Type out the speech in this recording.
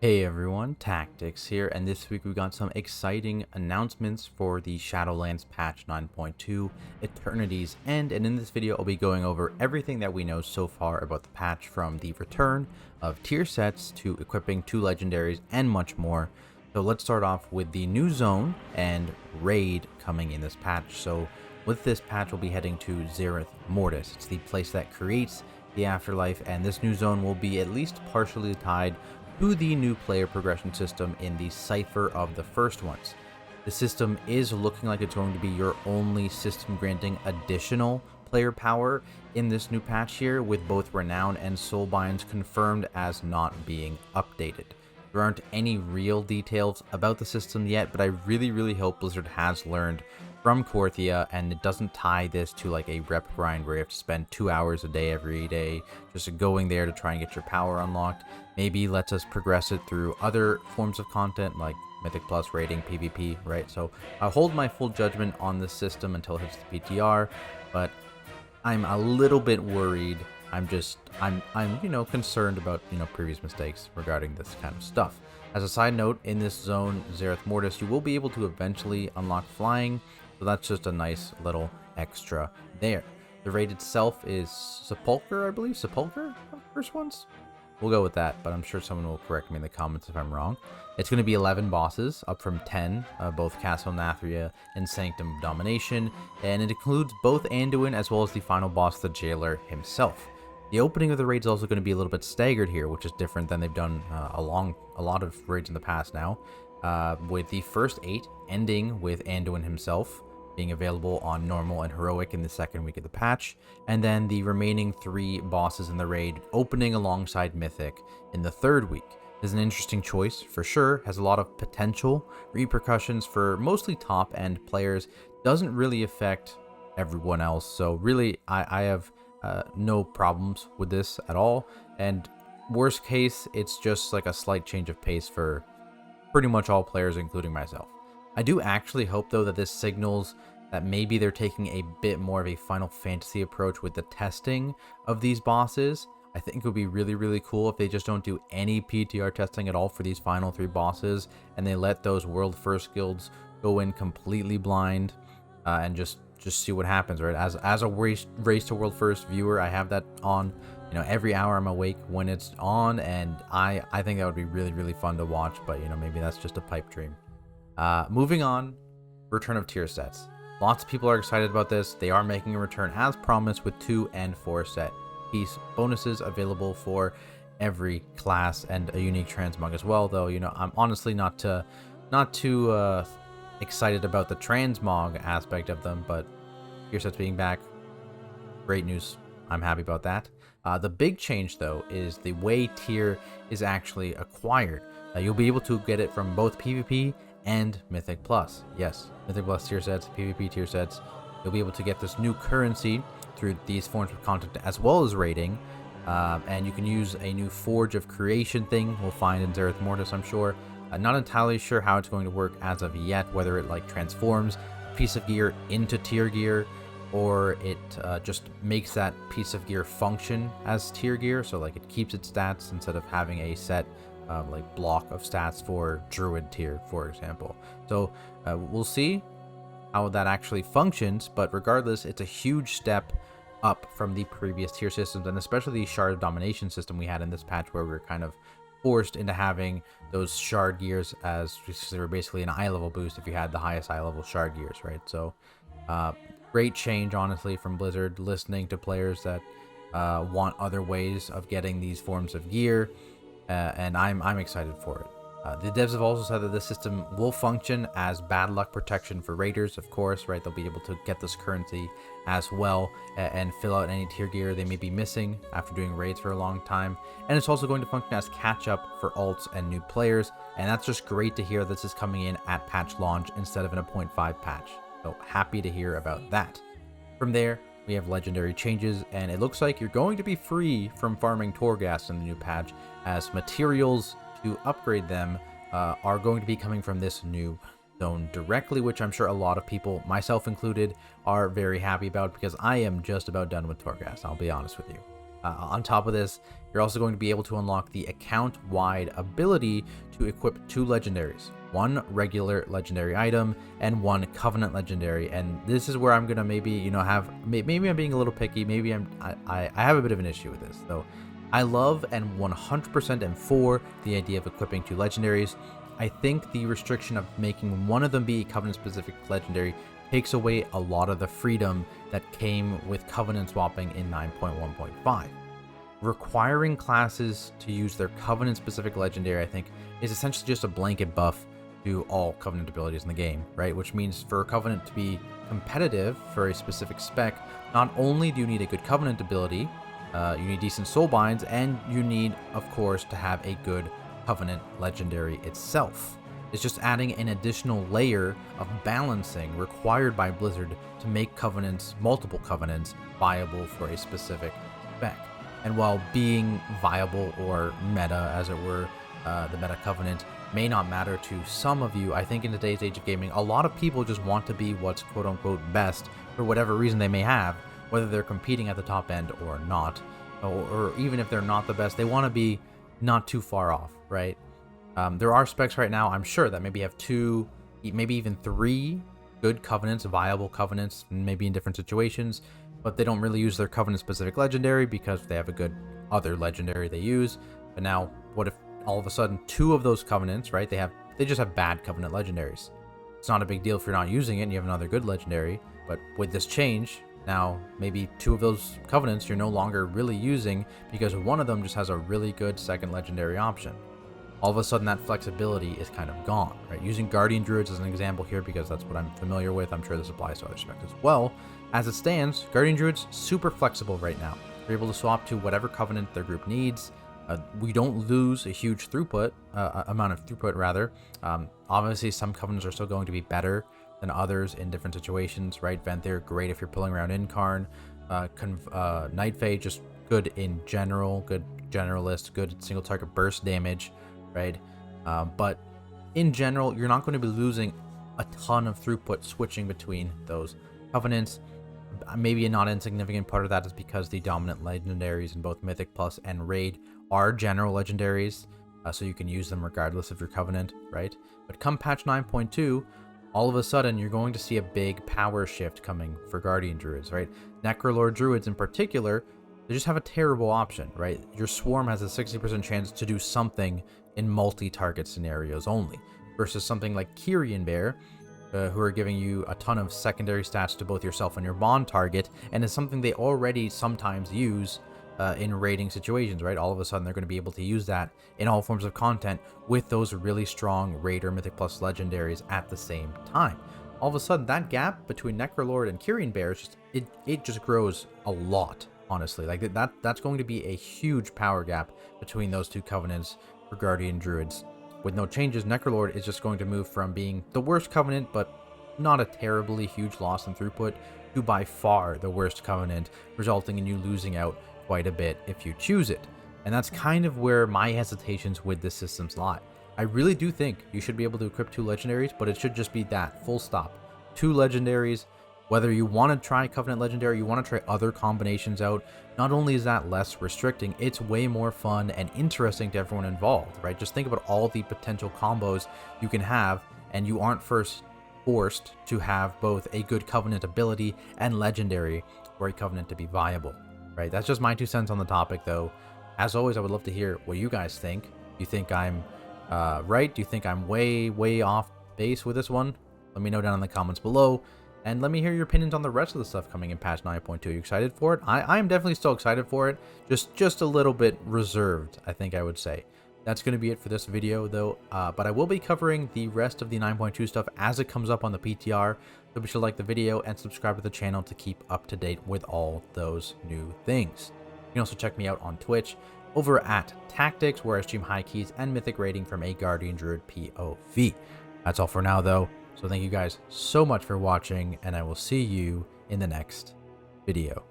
Hey everyone, Tactics here, and this week we got some exciting announcements for the Shadowlands patch 9.2 Eternity's End, and in this video I'll be going over everything that we know so far about the patch, from the return of tier sets to equipping 2 legendaries and much more. So let's start off with the new zone and raid coming in this patch. So with this patch we'll be heading to Zereth Mortis. It's the place that creates the afterlife, and this new zone will be at least partially tied to the new player progression system in the cipher of the first ones. The system is looking like it's going to be your only system granting additional player power in this new patch here, with both Renown and Soulbinds confirmed as not being updated. There aren't any real details about the system yet, but I really hope Blizzard has learned from Korthia and it doesn't tie this to like a rep grind where you have to spend 2 hours a day every day just going there to try and get your power unlocked. Maybe lets us progress it through other forms of content like Mythic Plus, rating, PvP, right? So I hold my full judgment on this system until it hits the PTR, but I'm a little bit worried. I'm concerned about, previous mistakes regarding this kind of stuff. As a side note, in this zone, Zereth Mortis, you will be able to eventually unlock flying, so that's just a nice little extra there. The raid itself is Sepulcher, I believe. Sepulcher? First ones? We'll go with that, but I'm sure someone will correct me in the comments if I'm wrong. It's going to be 11 bosses, up from 10, both Castle Nathria and Sanctum of Domination, and it includes both Anduin as well as the final boss, the Jailer himself. The opening of the raid is also going to be a little bit staggered here, which is different than they've done a lot of raids in the past now, with the first 8 ending with Anduin himself being available on normal and heroic in the second week of the patch, and then the remaining 3 bosses in the raid opening alongside mythic in the third week. Is an interesting choice for sure, has a lot of potential repercussions for mostly top end players, doesn't really affect everyone else, so really I have no problems with this at all, and worst case it's just like a slight change of pace for pretty much all players, including myself. I do actually hope though that this signals that maybe they're taking a bit more of a Final Fantasy approach with the testing of these bosses. I think it would be really cool if they just don't do any PTR testing at all for these final 3 bosses, and they let those world first guilds go in completely blind and just see what happens, right? As a race to world first viewer, I have that on, every hour I'm awake when it's on, and I think that would be really fun to watch, but maybe that's just a pipe dream. Moving on, return of tier sets. Lots of people are excited about this. They are making a return as promised, with 2 and 4 set piece bonuses available for every class, and a unique transmog as well, though I'm honestly not too excited about the transmog aspect of them, but tier sets being back, great news. I'm happy about that. The big change though is the way tier is actually acquired. You'll be able to get it from both PvP and Mythic Plus. Yes, Mythic Plus tier sets, PvP tier sets. You'll be able to get this new currency through these forms of content as well as rating, and you can use a new Forge of Creation thing we'll find in Zereth Mortis, I'm sure. Not entirely sure how it's going to work as of yet, whether it like transforms a piece of gear into tier gear, or it just makes that piece of gear function as tier gear, so like it keeps its stats instead of having a set like block of stats for druid tier, for example. So we'll see how that actually functions, but regardless, it's a huge step up from the previous tier systems, and especially the Shard of Domination system we had in this patch, where we were kind of forced into having those shard gears as they were basically an eye level boost if you had the highest eye level shard gears, right? So great change, honestly, from Blizzard, listening to players that want other ways of getting these forms of gear, and I'm excited for it. The devs have also said that this system will function as bad luck protection for raiders, of course, right? They'll be able to get this currency as well and fill out any tier gear they may be missing after doing raids for a long time. And it's also going to function as catch-up for alts and new players, and that's just great to hear this is coming in at patch launch instead of in a 0.5 patch. So happy to hear about that. From there, we have legendary changes, and it looks like you're going to be free from farming Torghast in the new patch, as materials to upgrade them are going to be coming from this new zone directly, which I'm sure a lot of people, myself included, are very happy about, because I am just about done with Torghast, I'll be honest with you. On top of this, you're also going to be able to unlock the account-wide ability to equip 2 legendaries, 1 regular legendary item and 1 covenant legendary. And this is where I'm gonna maybe, you know, maybe I'm being a little picky. Maybe I have a bit of an issue with this. So I love and 100% am for the idea of equipping 2 legendaries. I think the restriction of making one of them be a covenant-specific legendary takes away a lot of the freedom that came with covenant swapping in 9.1.5. Requiring classes to use their covenant-specific legendary, I think, is essentially just a blanket buff to all covenant abilities in the game, right? Which means for a covenant to be competitive for a specific spec, not only do you need a good covenant ability, you need decent soul binds, and you need, of course, to have a good covenant legendary itself. It's just adding an additional layer of balancing required by Blizzard to make covenants, multiple covenants, viable for a specific spec. And while being viable or meta, as it were, the meta covenant may not matter to some of you, I think in today's age of gaming, a lot of people just want to be what's quote-unquote best for whatever reason they may have, whether they're competing at the top end or not, or even if they're not the best, they want to be not too far off, right? There are specs right now, I'm sure, that maybe have 2, maybe even 3 good covenants, viable covenants, maybe in different situations, but they don't really use their covenant-specific legendary because they have a good other legendary they use. But now, what if all of a sudden 2 of those covenants, right, they just have bad covenant legendaries? It's not a big deal if you're not using it and you have another good legendary, but with this change, now maybe 2 of those covenants you're no longer really using because one of them just has a really good second legendary option. All of a sudden that flexibility is kind of gone, right? Using Guardian Druids as an example here because that's what I'm familiar with. I'm sure this applies to other specs as well. As it stands, Guardian Druids super flexible right now. They're able to swap to whatever covenant their group needs. We don't lose a huge throughput, amount of throughput rather. Obviously some covenants are still going to be better than others in different situations, right? Venthyr, great if you're pulling around Incarn. Night Fae, just good in general, good generalist, good single target burst damage, right? But in general, you're not going to be losing a ton of throughput switching between those covenants. Maybe a not insignificant part of that is because the dominant legendaries in both Mythic Plus and Raid are general legendaries, so you can use them regardless of your covenant, right? But come patch 9.2, all of a sudden you're going to see a big power shift coming for Guardian Druids, right? Necrolord Druids in particular, they just have a terrible option, right? Your Swarm has a 60% chance to do something in multi-target scenarios only, versus something like Kyrian Bear, who are giving you a ton of secondary stats to both yourself and your bond target, and is something they already sometimes use in raiding situations, right? All of a sudden they're going to be able to use that in all forms of content with those really strong Raider Mythic Plus legendaries at the same time. All of a sudden that gap between Necrolord and Kyrian Bear is it just grows a lot, honestly. Like that's going to be a huge power gap between those 2 covenants for Guardian Druids. With no changes, Necrolord is just going to move from being the worst covenant, but not a terribly huge loss in throughput, to by far the worst covenant, resulting in you losing out quite a bit if you choose it. And that's kind of where my hesitations with this systems lie. I really do think you should be able to equip 2 legendaries, but it should just be that, full stop. 2 legendaries. Whether you want to try Covenant Legendary, you want to try other combinations out, not only is that less restricting, it's way more fun and interesting to everyone involved, right? Just think about all the potential combos you can have, and you aren't forced to have both a good Covenant ability and Legendary for a Covenant to be viable, right? That's just my 2 cents on the topic, though. As always, I would love to hear what you guys think. Do you think I'm right? Do you think I'm way off base with this one? Let me know down in the comments below. And let me hear your opinions on the rest of the stuff coming in patch 9.2. Are you excited for it? I am definitely still excited for it. Just a little bit reserved, I think I would say. That's going to be it for this video, though. But I will be covering the rest of the 9.2 stuff as it comes up on the PTR. So be sure to like the video and subscribe to the channel to keep up to date with all those new things. You can also check me out on Twitch over at Tactics, where I stream high keys and mythic rating from a Guardian Druid POV. That's all for now, though. So thank you guys so much for watching, and I will see you in the next video.